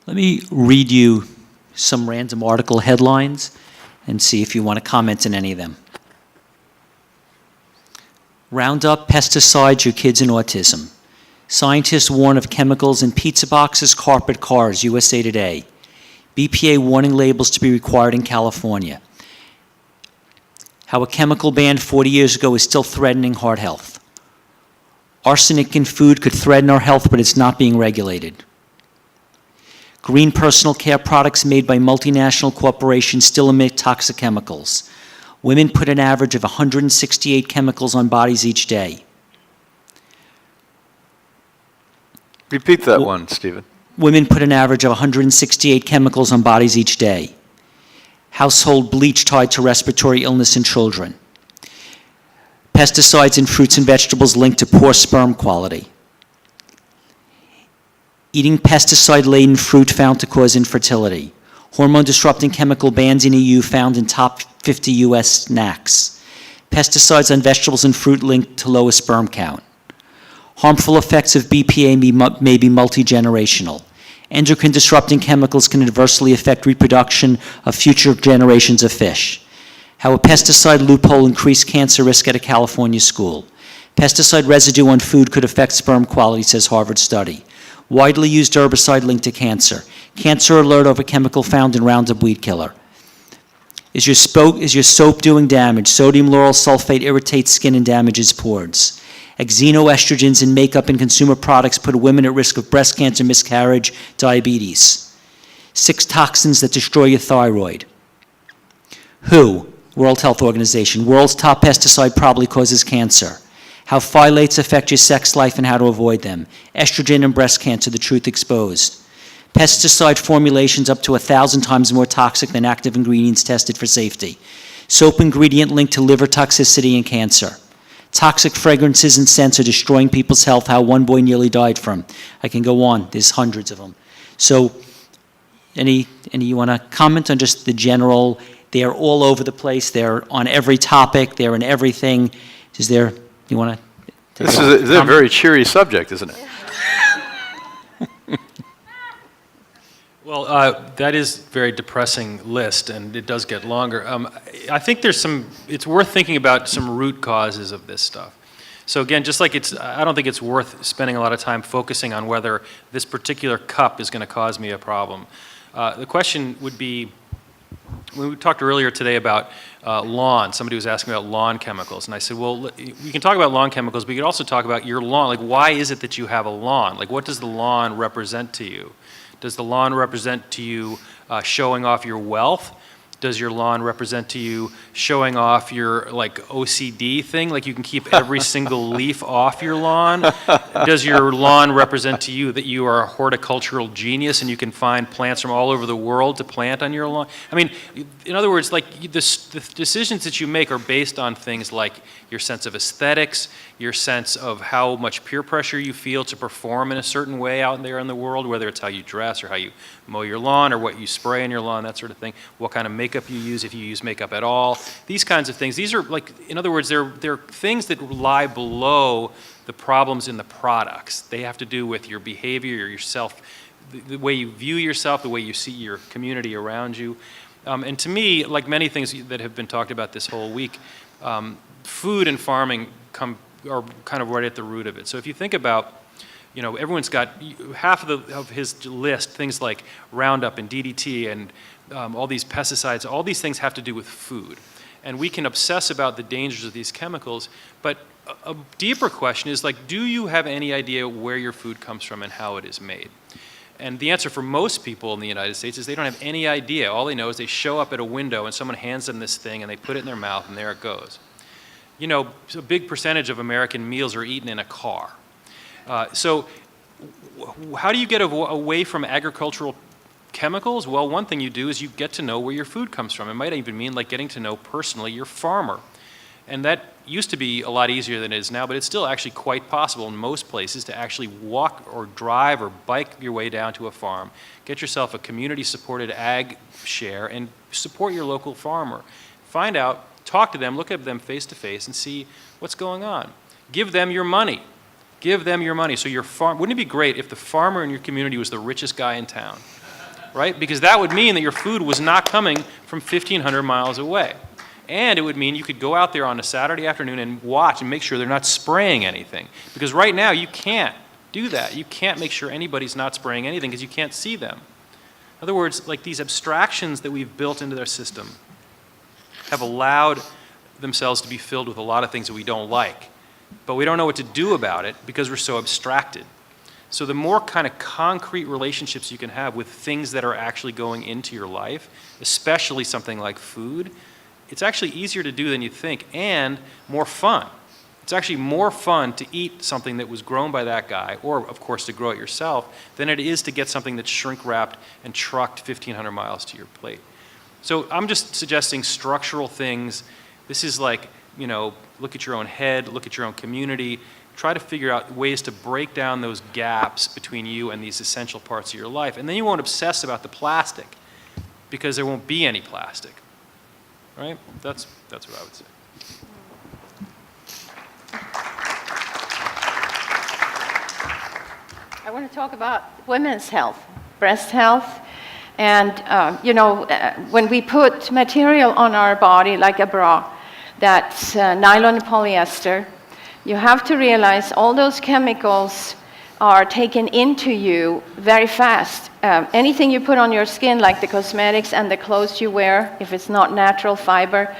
Let me read you some random article headlines and see if you want to comment on any of them. Roundup pesticides your kids in autism. Scientists warn of chemicals in pizza boxes, carpet, cars, USA Today. BPA warning labels to be required in California. How a chemical ban 40 years ago is still threatening heart health. Arsenic in food could threaten our health, but it's not being regulated. Green personal care products made by multinational corporations still emit toxic chemicals. Women put an average of 168 chemicals on bodies each day. Repeat that one, Stephen. Women put an average of 168 chemicals on bodies each day. Household bleach tied to respiratory illness in children. Pesticides in fruits and vegetables linked to poor sperm quality. Eating pesticide-laden fruit found to cause infertility. Hormone-disrupting chemical bans in EU found in top 50 US snacks. Pesticides on vegetables and fruit linked to lower sperm count. Harmful effects of BPA may be multi-generational. Endocrine-disrupting chemicals can adversely affect reproduction of future generations of fish. How a pesticide loophole increased cancer risk at a California school. Pesticide residue on food could affect sperm quality, says Harvard study. Widely used herbicide linked to cancer. Cancer alert over chemical found in Roundup weed killer. Is your soap doing damage? Sodium lauryl sulfate irritates skin and damages pores. Xenoestrogens in makeup and consumer products put women at risk of breast cancer, miscarriage, diabetes. 6 toxins that destroy your thyroid. WHO, World Health Organization, world's top pesticide probably causes cancer. How phthalates affect your sex life and how to avoid them. Estrogen and breast cancer, the truth exposed. Pesticide formulations up to 1,000 times more toxic than active ingredients tested for safety. Soap ingredient linked to liver toxicity and cancer. Toxic fragrances and scents are destroying people's health, how one boy nearly died from. I can go on, there's hundreds of them. So, any you want to comment on just the general, they're all over the place, they're on every topic, they're in everything. Is there, you want to? This is a very cheery subject, isn't it? Well, that is a very depressing list, and it does get longer. I think it's worth thinking about some root causes of this stuff. So again, just like I don't think it's worth spending a lot of time focusing on whether this particular cup is going to cause me a problem. The question would be, when we talked earlier today about lawn, somebody was asking about lawn chemicals, and I said, well, we can talk about lawn chemicals, but you can also talk about your lawn. Like, why is it that you have a lawn? Like, what does the lawn represent to you? Does the lawn represent to you showing off your wealth? Does your lawn represent to you showing off your like OCD thing? Like you can keep every single leaf off your lawn? Does your lawn represent to you that you are a horticultural genius and you can find plants from all over the world to plant on your lawn? I mean, in other words, like the decisions that you make are based on things like your sense of aesthetics, your sense of how much peer pressure you feel to perform in a certain way out there in the world, whether it's how you dress or how you mow your lawn or what you spray in your lawn, that sort of thing, what kind of makeup you use, if you use makeup at all, these kinds of things. These are like, in other words, they're things that lie below the problems in the products. They have to do with your behavior, yourself, the way you view yourself, the way you see your community around you. And to me, like many things that have been talked about this whole week, food and farming are kind of right at the root of it. So if you think about, you know, everyone's got half of his list, things like Roundup and DDT and all these pesticides, all these things have to do with food. And we can obsess about the dangers of these chemicals, but a deeper question is like, do you have any idea where your food comes from and how it is made? And the answer for most people in the United States is they don't have any idea. All they know is they show up at a window and someone hands them this thing and they put it in their mouth and there it goes. You know, a big percentage of American meals are eaten in a car. So how do you get away from agricultural chemicals? Well, one thing you do is you get to know where your food comes from. It might even mean like getting to know personally your farmer. And that used to be a lot easier than it is now, but it's still actually quite possible in most places to actually walk or drive or bike your way down to a farm, get yourself a community-supported ag share, and support your local farmer. Find out, talk to them, look at them face to face, and see what's going on. Give them your money. Give them your money. So your farm, wouldn't it be great if the farmer in your community was the richest guy in town? right? Because that would mean that your food was not coming from 1,500 miles away. And it would mean you could go out there on a Saturday afternoon and watch and make sure they're not spraying anything. Because right now you can't do that. You can't make sure anybody's not spraying anything because you can't see them. In other words, like these abstractions that we've built into their system have allowed themselves to be filled with a lot of things that we don't like. But we don't know what to do about it because we're so abstracted. So the more kind of concrete relationships you can have with things that are actually going into your life, especially something like food, it's actually easier to do than you think and more fun. It's actually more fun to eat something that was grown by that guy, or of course to grow it yourself, than it is to get something that's shrink wrapped and trucked 1,500 miles to your plate. So I'm just suggesting structural things. This is like, you know, look at your own head, look at your own community, try to figure out ways to break down those gaps between you and these essential parts of your life. And then you won't obsess about the plastic because there won't be any plastic, right? That's what I would say. I want to talk about women's health, breast health. And, when we put material on our body, like a bra, that's nylon and polyester, you have to realize all those chemicals are taken into you very fast. Anything you put on your skin, like the cosmetics and the clothes you wear, if it's not natural fiber,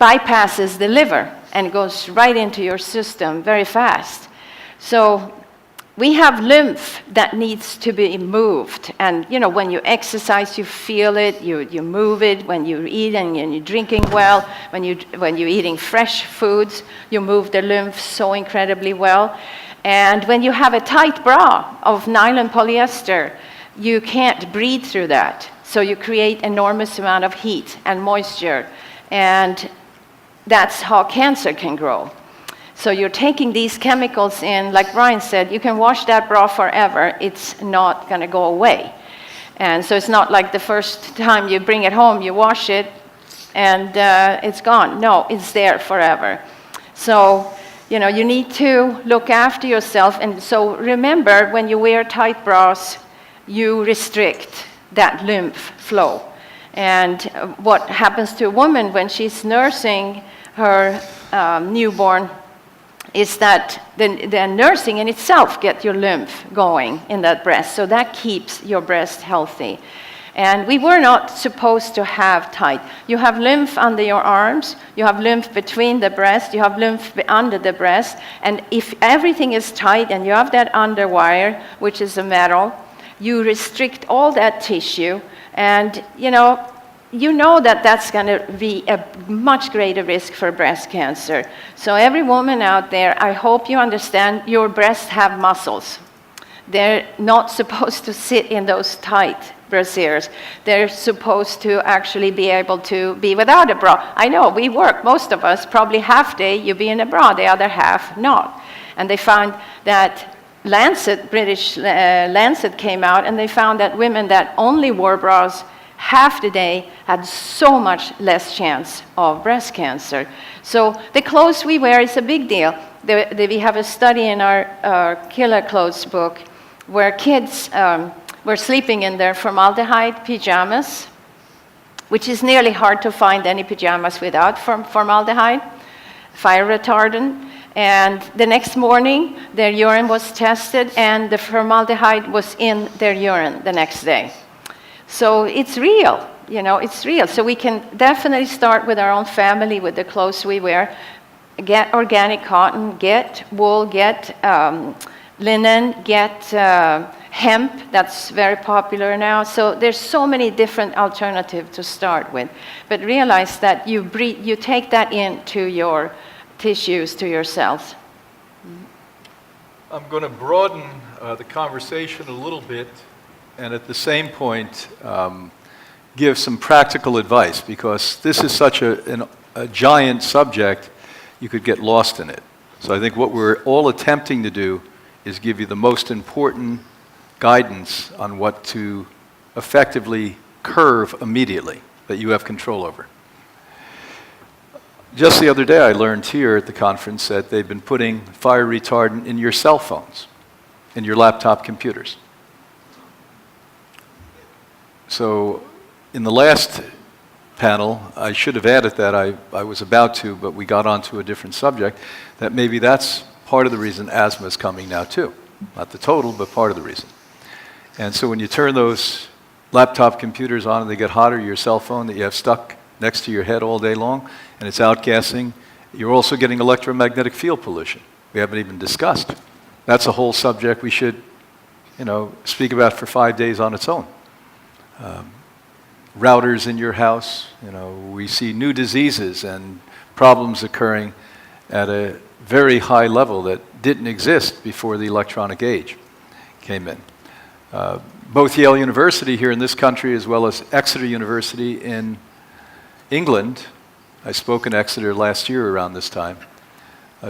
bypasses the liver and goes right into your system very fast. So we have lymph that needs to be moved. And, when you exercise, you feel it, you move it. When you're eating and you're drinking well, when you're eating fresh foods, you move the lymph so incredibly well. And when you have a tight bra of nylon polyester, you can't breathe through that. So you create enormous amount of heat and moisture. And that's how cancer can grow. So you're taking these chemicals in, like Brian said, you can wash that bra forever. It's not going to go away. And so it's not like the first time you bring it home, you wash it, and it's gone. No, it's there forever. So, you need to look after yourself. And so remember, when you wear tight bras, you restrict that lymph flow. And what happens to a woman when she's nursing her newborn is that the nursing in itself gets your lymph going in that breast. So that keeps your breast healthy. And we were not supposed to have tight. You have lymph under your arms, you have lymph between the breast, you have lymph under the breast. And if everything is tight and you have that underwire, which is a metal, you restrict all that tissue. And, that that's going to be a much greater risk for breast cancer. So every woman out there, I hope you understand your breasts have muscles. They're not supposed to sit in those tight brasiers. They're supposed to actually be able to be without a bra. I know, we work, most of us, probably half day you be in a bra, the other half not. And they found that British Lancet came out, and they found that women that only wore bras half the day had so much less chance of breast cancer. So the clothes we wear is a big deal. We have a study in our Killer Clothes book where kids were sleeping in their formaldehyde pajamas, which is nearly hard to find any pajamas without formaldehyde, fire retardant. And the next morning, their urine was tested, and the formaldehyde was in their urine the next day. So it's real, it's real. So we can definitely start with our own family, with the clothes we wear. Get organic cotton, get wool, get linen, get hemp. That's very popular now. So there's so many different alternatives to start with. But realize that you take that into your tissues, to your cells. I'm going to broaden the conversation a little bit, and at the same point give some practical advice, because this is such a giant subject, you could get lost in it. So I think what we're all attempting to do is give you the most important guidance on what to effectively curve immediately that you have control over. Just the other day I learned here at the conference that they've been putting fire retardant in your cell phones, in your laptop computers. So in the last panel, I should have added that, I was about to, but we got onto a different subject, that maybe that's part of the reason asthma is coming now too. Not the total, but part of the reason. And so when you turn those laptop computers on and they get hotter, your cell phone that you have stuck next to your head all day long, and it's outgassing, you're also getting electromagnetic field pollution. We haven't even discussed. That's a whole subject we should, speak about for 5 days on its own. Routers in your house, we see new diseases and problems occurring at a very high level that didn't exist before the electronic age came in. Both Yale University here in this country as well as Exeter University in England, I spoke in Exeter last year around this time,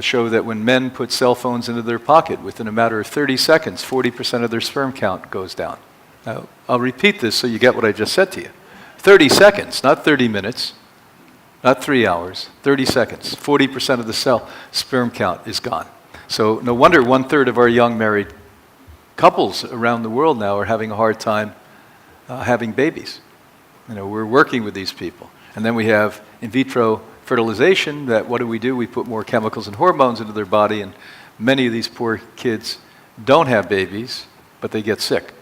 show that when men put cell phones into their pocket, within a matter of 30 seconds, 40% of their sperm count goes down. Now, I'll repeat this so you get what I just said to you. 30 seconds, not 30 minutes, not 3 hours, 30 seconds. 40% of the sperm count is gone. So no wonder 1/3 of our young married couples around the world now are having a hard time having babies. We're working with these people. And then we have in vitro fertilization that what do? We put more chemicals and hormones into their body, and many of these poor kids don't have babies, but they get sick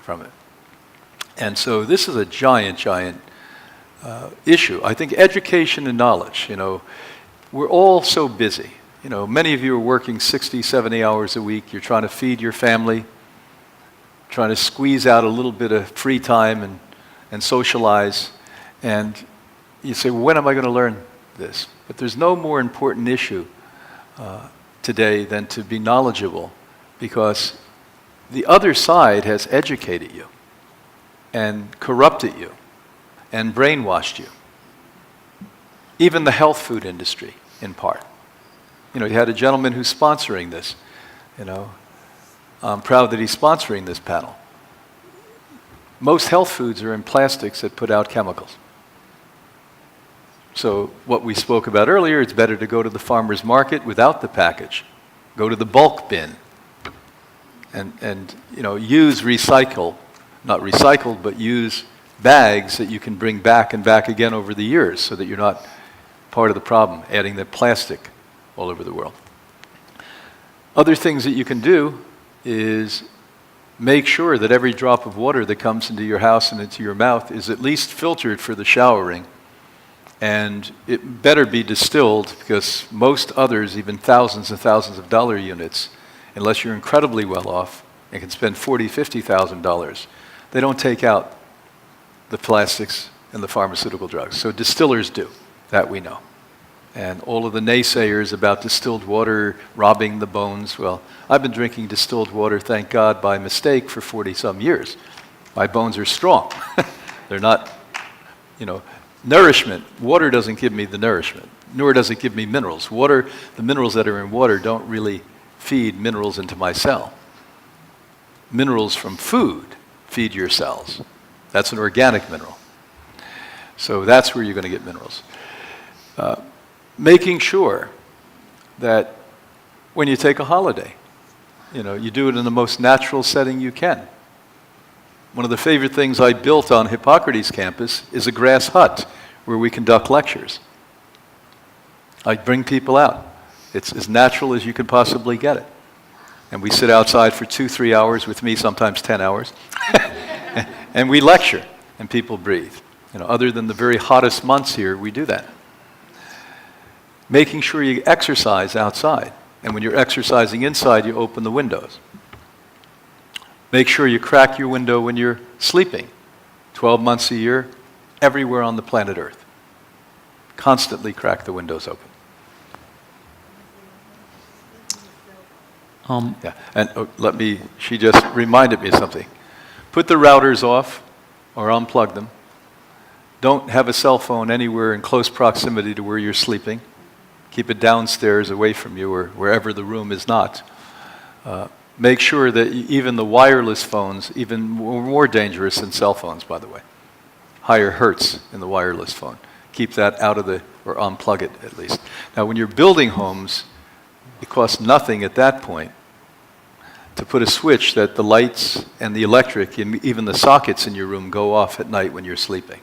from it. And so this is a giant issue. I think education and knowledge, we're all so busy. Many of you are working 60, 70 hours a week. You're trying to feed your family, trying to squeeze out a little bit of free time and socialize. And you say, well, when am I going to learn this? But there's no more important issue today than to be knowledgeable, because the other side has educated you and corrupted you and brainwashed you. Even the health food industry, in part. You had a gentleman who's sponsoring this. I'm proud that he's sponsoring this panel. Most health foods are in plastics that put out chemicals. So what we spoke about earlier, it's better to go to the farmer's market without the package. Go to the bulk bin and use not recycled, but use bags that you can bring back and back again over the years so that you're not part of the problem, adding the plastic all over the world. Other things that you can do is make sure that every drop of water that comes into your house and into your mouth is at least filtered for the showering. And it better be distilled, because most others, even thousands and thousands of dollar units, unless you're incredibly well off and can spend $40,000, $50,000, they don't take out the plastics and the pharmaceutical drugs. So distillers do, that we know. And all of the naysayers about distilled water robbing the bones, well, I've been drinking distilled water, thank God, by mistake for 40-some years. My bones are strong. They're not, nourishment. Water doesn't give me the nourishment, nor does it give me minerals. Water, the minerals that are in water don't really feed minerals into my cell. Minerals from food feed your cells. That's an organic mineral. So that's where you're going to get minerals. Making sure that when you take a holiday, you do it in the most natural setting you can. One of the favorite things I built on Hippocrates campus is a grass hut where we conduct lectures. I bring people out. It's as natural as you could possibly get it. And we sit outside for 2-3 hours with me, sometimes 10 hours. And we lecture, and people breathe. Other than the very hottest months here, we do that. Making sure you exercise outside. And when you're exercising inside, you open the windows. Make sure you crack your window when you're sleeping. 12 months a year, everywhere on the planet Earth. Constantly crack the windows open. Yeah, and she just reminded me of something. Put the routers off or unplug them. Don't have a cell phone anywhere in close proximity to where you're sleeping. Keep it downstairs away from you or wherever the room is not. Make sure that even the wireless phones, even more dangerous than cell phones, by the way. Higher hertz in the wireless phone. Keep that out of or unplug it at least. Now when you're building homes, it costs nothing at that point to put a switch that the lights and the electric and even the sockets in your room go off at night when you're sleeping.